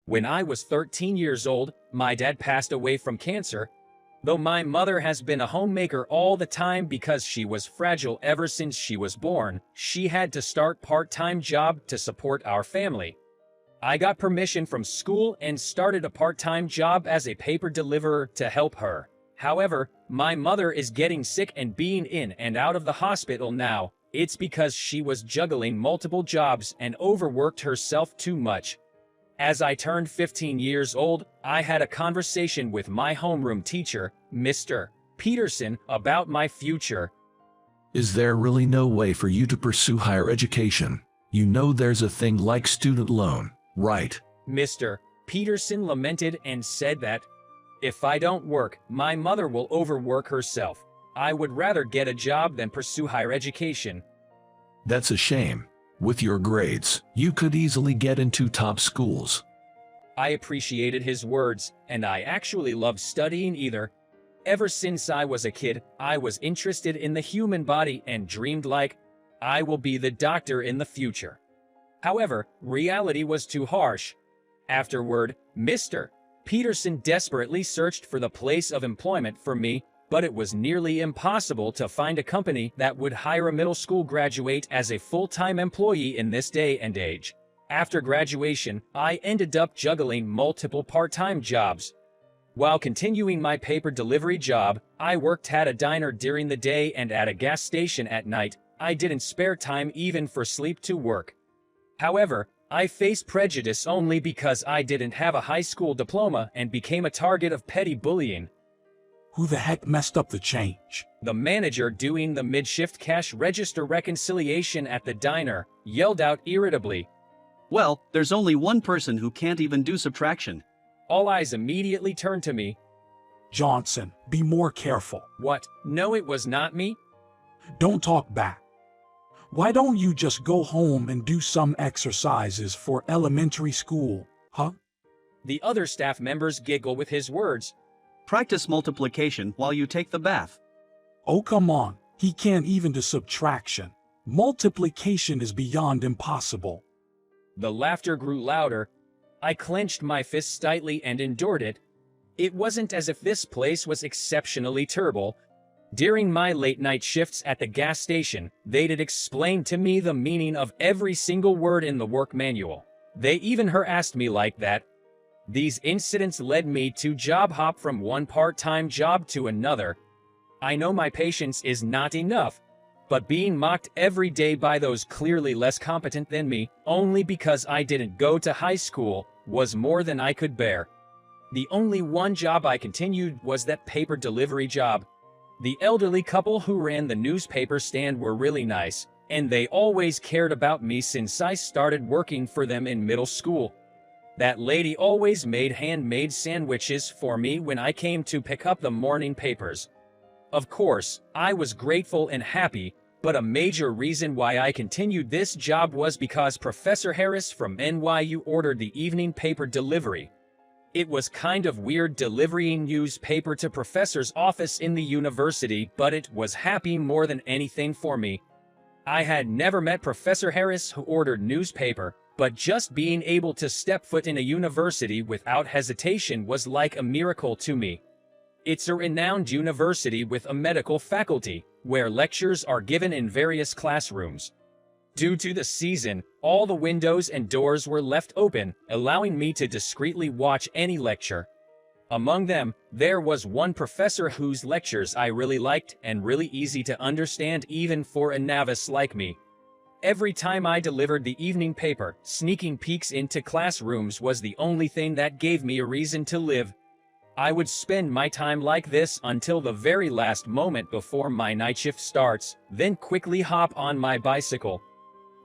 When I was 13 years old, my dad passed away from cancer. Though my mother has been a homemaker all the time because she was fragile ever since she was born, she had to start part-time job to support our family. I got permission from school and started a part-time job as a paper deliverer to help her. However, my mother is getting sick and being in and out of the hospital now. It's because she was juggling multiple jobs and overworked herself too much. As I turned 15 years old, I had a conversation with my homeroom teacher, Mr. Peterson, about my future. Is there really no way for you to pursue higher education? You know there's a thing like student loan, right? Mr. Peterson lamented and said that, if I don't work, my mother will overwork herself. I would rather get a job than pursue higher education. That's a shame. With your grades, you could easily get into top schools. I appreciated his words, and I actually loved studying either. Ever since I was a kid, I was interested in the human body and dreamed like, I will be the doctor in the future. However, reality was too harsh. Afterward, Mr. Peterson desperately searched for the place of employment for me, but it was nearly impossible to find a company that would hire a middle school graduate as a full-time employee in this day and age. After graduation, I ended up juggling multiple part-time jobs. While continuing my paper delivery job, I worked at a diner during the day and at a gas station at night. I didn't spare time even for sleep to work. However, I faced prejudice only because I didn't have a high school diploma and became a target of petty bullying. Who the heck messed up the change? The manager doing the mid-shift cash register reconciliation at the diner yelled out irritably. Well, there's only one person who can't even do subtraction. All eyes immediately turned to me. Johnson, be more careful. What? No, it was not me? Don't talk back. Why don't you just go home and do some exercises for elementary school, huh? The other staff members giggle with his words. Practice multiplication while you take the bath. Oh, come on. He can't even do subtraction. Multiplication is beyond impossible. The laughter grew louder. I clenched my fists tightly and endured it. It wasn't as if this place was exceptionally terrible. During my late-night shifts at the gas station, they'd explain to me the meaning of every single word in the work manual. They even harassed me like that. These incidents led me to job hop from one part-time job to another. I know my patience is not enough, but being mocked every day by those clearly less competent than me, only because I didn't go to high school, was more than I could bear. The only one job I continued was that paper delivery job. The elderly couple who ran the newspaper stand were really nice, and they always cared about me since I started working for them in middle school. That lady always made handmade sandwiches for me when I came to pick up the morning papers. Of course, I was grateful and happy, but a major reason why I continued this job was because Professor Harris from NYU ordered the evening paper delivery. It was kind of weird delivering newspaper to professor's office in the university, but it was happy more than anything for me. I had never met Professor Harris who ordered newspaper, but just being able to step foot in a university without hesitation was like a miracle to me. It's a renowned university with a medical faculty, where lectures are given in various classrooms. Due to the season, all the windows and doors were left open, allowing me to discreetly watch any lecture. Among them, there was one professor whose lectures I really liked and really easy to understand even for a novice like me. Every time I delivered the evening paper, sneaking peeks into classrooms was the only thing that gave me a reason to live. I would spend my time like this until the very last moment before my night shift starts, then quickly hop on my bicycle.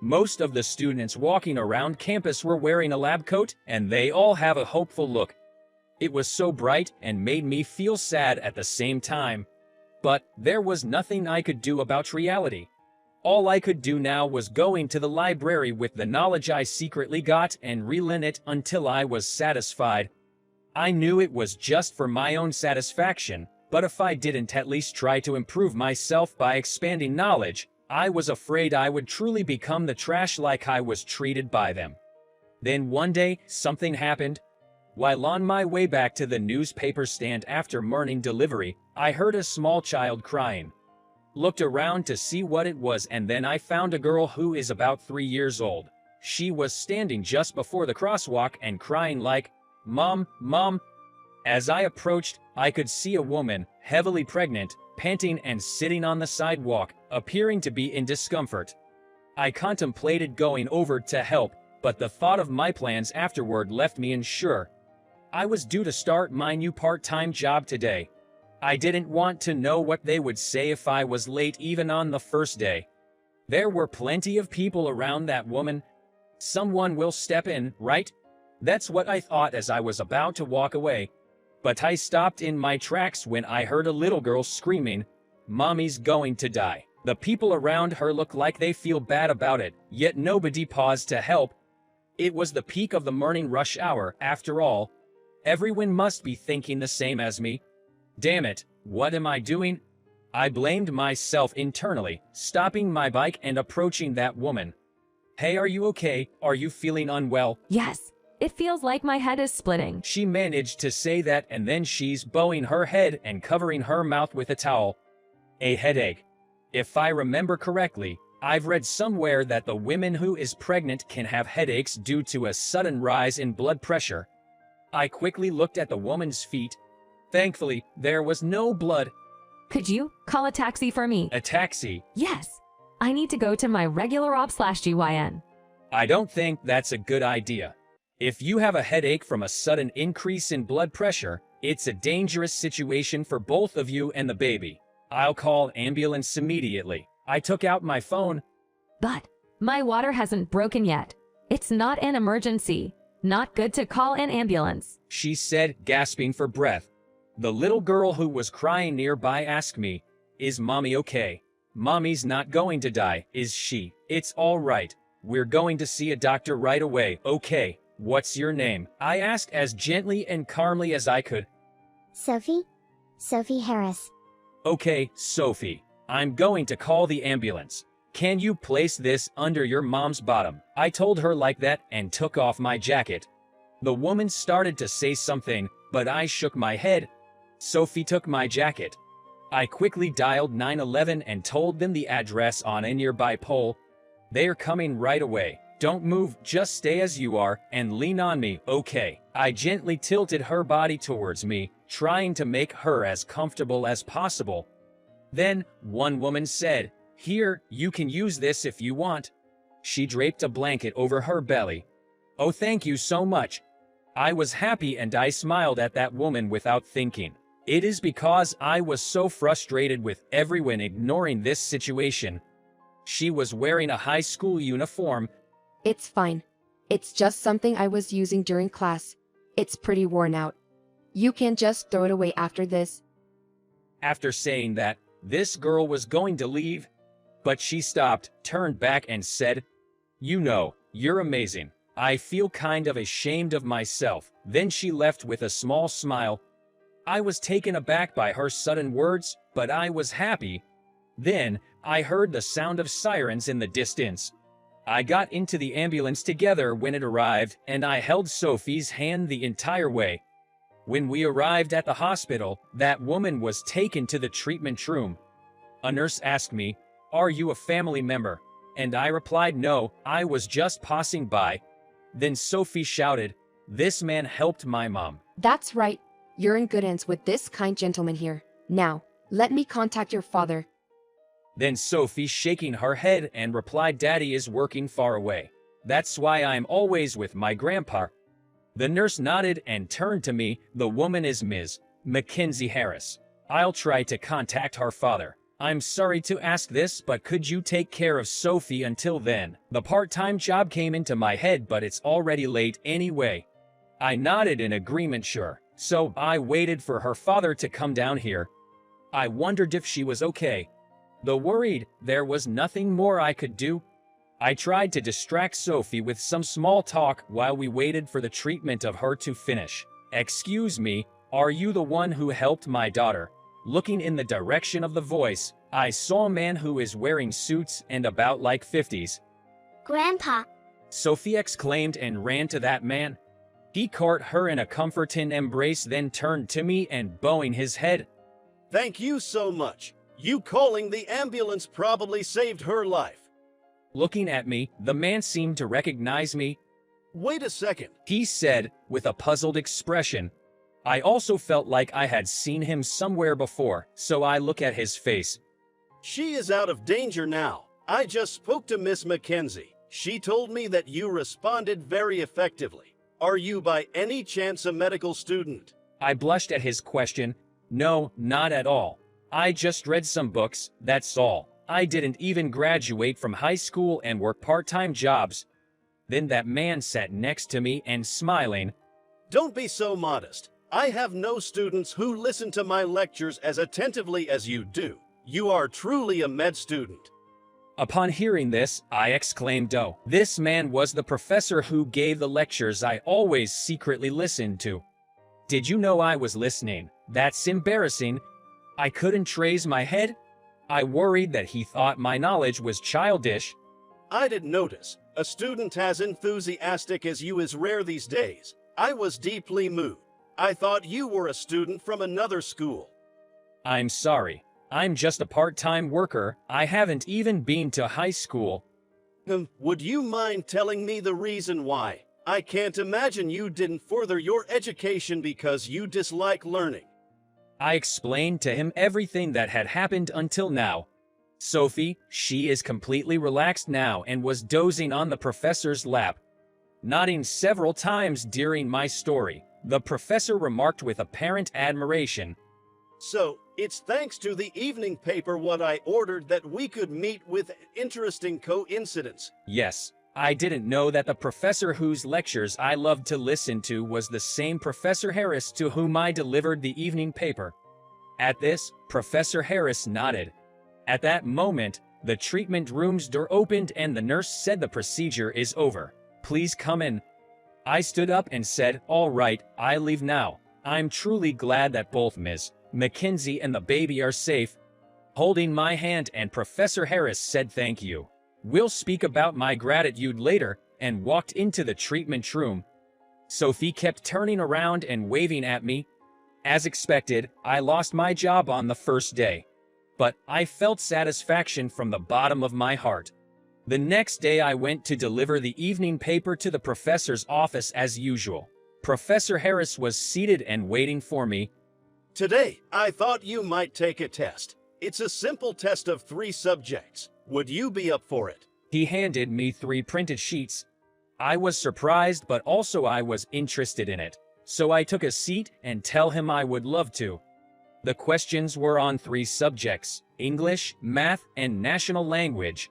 Most of the students walking around campus were wearing a lab coat, and they all have a hopeful look. It was so bright and made me feel sad at the same time. But there was nothing I could do about reality. All I could do now was go into the library with the knowledge I secretly got and relearn it until I was satisfied. I knew it was just for my own satisfaction, but if I didn't at least try to improve myself by expanding knowledge, I was afraid I would truly become the trash like I was treated by them. Then one day, something happened. While on my way back to the newspaper stand after morning delivery, I heard a small child crying. Looked around to see what it was, and then I found a girl who is about 3 years old. She was standing just before the crosswalk and crying like, "Mom, Mom." As I approached, I could see a woman, heavily pregnant, panting and sitting on the sidewalk, appearing to be in discomfort. I contemplated going over to help, but the thought of my plans afterward left me unsure. I was due to start my new part-time job today. I didn't want to know what they would say if I was late even on the first day. There were plenty of people around that woman. Someone will step in, right? That's what I thought as I was about to walk away. But I stopped in my tracks when I heard a little girl screaming, "Mommy's going to die." The people around her look like they feel bad about it, yet nobody paused to help. It was the peak of the morning rush hour, after all. Everyone must be thinking the same as me. Damn it, what am I doing? I blamed myself internally, stopping my bike and approaching that woman. "Hey, are you okay? Are you feeling unwell?" Yes, it feels like my head is splitting. She managed to say that, and then she's bowing her head and covering her mouth with a towel. A headache. If I remember correctly, I've read somewhere that the woman who is pregnant can have headaches due to a sudden rise in blood pressure. I quickly looked at the woman's feet. Thankfully, there was no blood. Could you call a taxi for me? A taxi? Yes. I need to go to my regular op/GYN. I don't think that's a good idea. If you have a headache from a sudden increase in blood pressure, it's a dangerous situation for both of you and the baby. I'll call ambulance immediately. I took out my phone. But my water hasn't broken yet. It's not an emergency. Not good to call an ambulance, She said, gasping for breath. The little girl who was crying nearby asked me, "Is Mommy okay?" "Mommy's not going to die, is she?" "It's all right. We're going to see a doctor right away." "Okay, what's your name?" I asked as gently and calmly as I could. Sophie? Sophie Harris. "Okay, Sophie. I'm going to call the ambulance. Can you place this under your mom's bottom?" I told her like that and took off my jacket. The woman started to say something, but I shook my head. Sophie took my jacket. I quickly dialed 911 and told them the address on a nearby pole. "They're coming right away. Don't move, just stay as you are and lean on me, okay?" I gently tilted her body towards me, trying to make her as comfortable as possible. Then, one woman said, "Here, you can use this if you want." She draped a blanket over her belly. "Oh, thank you so much." I was happy and I smiled at that woman without thinking. It is because I was so frustrated with everyone ignoring this situation. She was wearing a high school uniform. It's fine. It's just something I was using during class. It's pretty worn out. You can just throw it away after this. After saying that, this girl was going to leave, but she stopped, turned back and said, "You know, you're amazing. I feel kind of ashamed of myself." Then she left with a small smile. I was taken aback by her sudden words, but I was happy. Then, I heard the sound of sirens in the distance. I got into the ambulance together when it arrived, and I held Sophie's hand the entire way. When we arrived at the hospital, that woman was taken to the treatment room. A nurse asked me, "Are you a family member?" And I replied, "No, I was just passing by." Then Sophie shouted, "This man helped my mom." That's right. You're in good hands with this kind gentleman here. Now, let me contact your father. Then Sophie shaking her head and replied, "Daddy is working far away. That's why I'm always with my grandpa." The nurse nodded and turned to me. "The woman is Ms. Mackenzie Harris. I'll try to contact her father. I'm sorry to ask this, but could you take care of Sophie until then? The part-time job came into my head, but it's already late anyway." I nodded in agreement, sure. So I waited for her father to come down here. I wondered if she was okay. Though worried, there was nothing more I could do. I tried to distract Sophie with some small talk while we waited for the treatment of her to finish. "Excuse me, are you the one who helped my daughter?" Looking in the direction of the voice, I saw a man who is wearing suits and about like 50s. Grandpa. Sophie exclaimed and ran to that man. He caught her in a comforting embrace, then turned to me and bowing his head. Thank you so much. You calling the ambulance probably saved her life. Looking at me, the man seemed to recognize me. Wait a second. He said, with a puzzled expression. I also felt like I had seen him somewhere before, so I look at his face. She is out of danger now. I just spoke to Miss Mackenzie. She told me that you responded very effectively. Are you by any chance a medical student? I blushed at his question. No, not at all. I just read some books, that's all. I didn't even graduate from high school and work part-time jobs. Then that man sat next to me and smiling. Don't be so modest. I have no students who listen to my lectures as attentively as you do. You are truly a med student. Upon hearing this, I exclaimed, oh, this man was the professor who gave the lectures I always secretly listened to. Did you know I was listening? That's embarrassing. I couldn't raise my head. I worried that he thought my knowledge was childish. I didn't notice. A student as enthusiastic as you is rare these days. I was deeply moved. I thought you were a student from another school. I'm sorry. I'm just a part-time worker. I haven't even been to high school. Would you mind telling me the reason why? I can't imagine you didn't further your education because you dislike learning. I explained to him everything that had happened until now. Sophie, she is completely relaxed now and was dozing on the professor's lap. Nodding several times during my story, the professor remarked with apparent admiration. So, it's thanks to the evening paper what I ordered that we could meet with an interesting coincidence. Yes, I didn't know that the professor whose lectures I loved to listen to was the same Professor Harris to whom I delivered the evening paper. At this, Professor Harris nodded. At that moment, the treatment room's door opened and the nurse said the procedure is over. Please come in. I stood up and said, all right, I leave now. I'm truly glad that both Ms. Mackenzie and the baby are safe. Holding my hand, and Professor Harris said thank you. We'll speak about my gratitude later, and walked into the treatment room. Sophie kept turning around and waving at me. As expected, I lost my job on the first day. But I felt satisfaction from the bottom of my heart. The next day I went to deliver the evening paper to the professor's office as usual. Professor Harris was seated and waiting for me. Today, I thought you might take a test. It's a simple test of 3 subjects. Would you be up for it? He handed me 3 printed sheets. I was surprised, but also I was interested in it. So I took a seat and tell him I would love to. The questions were on 3 subjects: English, math, and national language.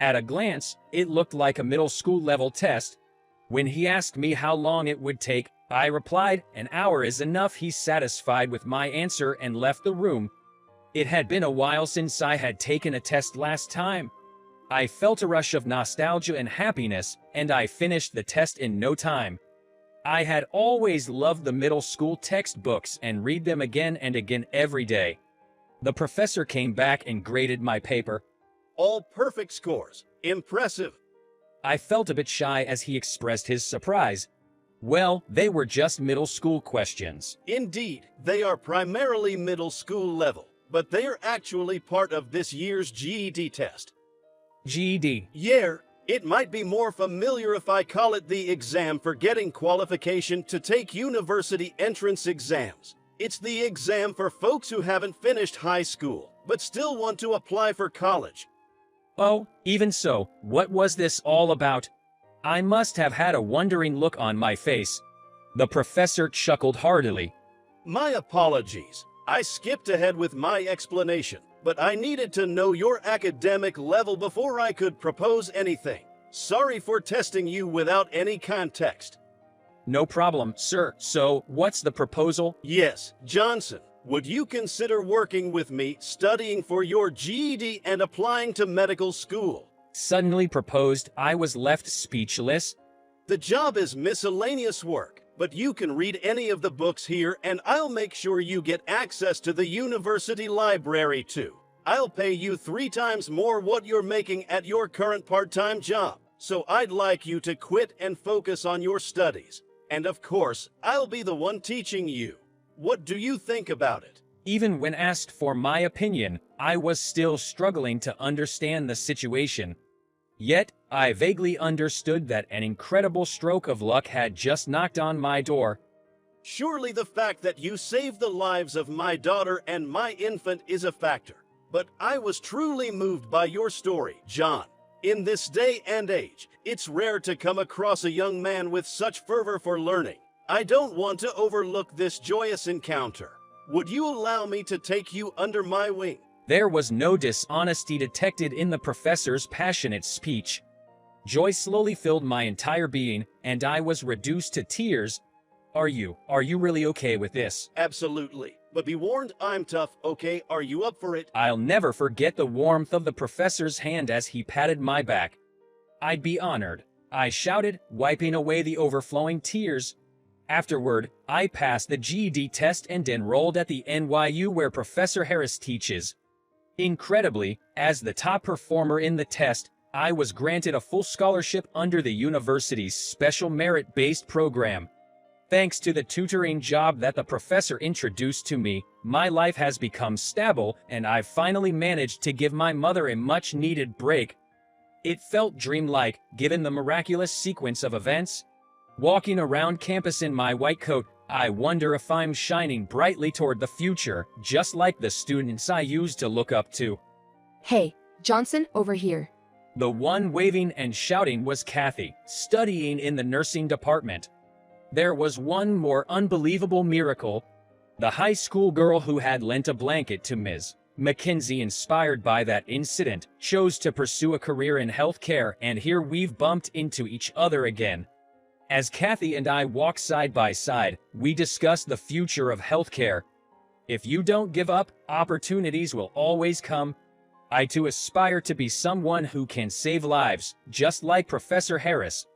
At a glance, it looked like a middle school level test. When he asked me how long it would take, I replied, an hour is enough. He satisfied with my answer and left the room. It had been a while since I had taken a test last time. I felt a rush of nostalgia and happiness, and I finished the test in no time. I had always loved the middle school textbooks and read them again and again every day. The professor came back and graded my paper. All perfect scores. Impressive. I felt a bit shy as he expressed his surprise. Well, they were just middle school questions. Indeed, they are primarily middle school level, but they are actually part of this year's GED test. GED. Yeah, it might be more familiar if I call it the exam for getting qualification to take university entrance exams. It's the exam for folks who haven't finished high school, but still want to apply for college. Oh, even so, what was this all about? I must have had a wondering look on my face. The professor chuckled heartily. My apologies. I skipped ahead with my explanation, but I needed to know your academic level before I could propose anything. Sorry for testing you without any context. No problem, sir. So, what's the proposal? Yes, Johnson. Would you consider working with me, studying for your GED and applying to medical school? Suddenly proposed. I was left speechless. The job is miscellaneous work, but you can read any of the books here and I'll make sure you get access to the university library too. I'll pay you 3 times more what you're making at your current part-time job, so I'd like you to quit and focus on your studies. And of course, I'll be the one teaching you. What do you think about it? Even when asked for my opinion, I was still struggling to understand the situation. Yet, I vaguely understood that an incredible stroke of luck had just knocked on my door. Surely the fact that you saved the lives of my daughter and my infant is a factor. But I was truly moved by your story, John. In this day and age, it's rare to come across a young man with such fervor for learning. I don't want to overlook this joyous encounter. Would you allow me to take you under my wing? There was no dishonesty detected in the professor's passionate speech. Joy slowly filled my entire being, and I was reduced to tears. Are you really okay with this? Absolutely. But be warned, I'm tough, okay? Are you up for it? I'll never forget the warmth of the professor's hand as he patted my back. I'd be honored, I shouted, wiping away the overflowing tears. Afterward, I passed the GED test and enrolled at the NYU where Professor Harris teaches. Incredibly, as the top performer in the test, I was granted a full scholarship under the university's special merit-based program. Thanks to the tutoring job that the professor introduced to me, my life has become stable and I've finally managed to give my mother a much-needed break. It felt dreamlike, given the miraculous sequence of events. Walking around campus in my white coat, I wonder if I'm shining brightly toward the future, just like the students I used to look up to. Hey, Johnson, over here. The one waving and shouting was Kathy, studying in the nursing department. There was one more unbelievable miracle. The high school girl who had lent a blanket to Ms. Mackenzie, inspired by that incident, chose to pursue a career in healthcare, and here we've bumped into each other again. As Kathy and I walk side by side, we discuss the future of healthcare. If you don't give up, opportunities will always come. I too aspire to be someone who can save lives, just like Professor Harris.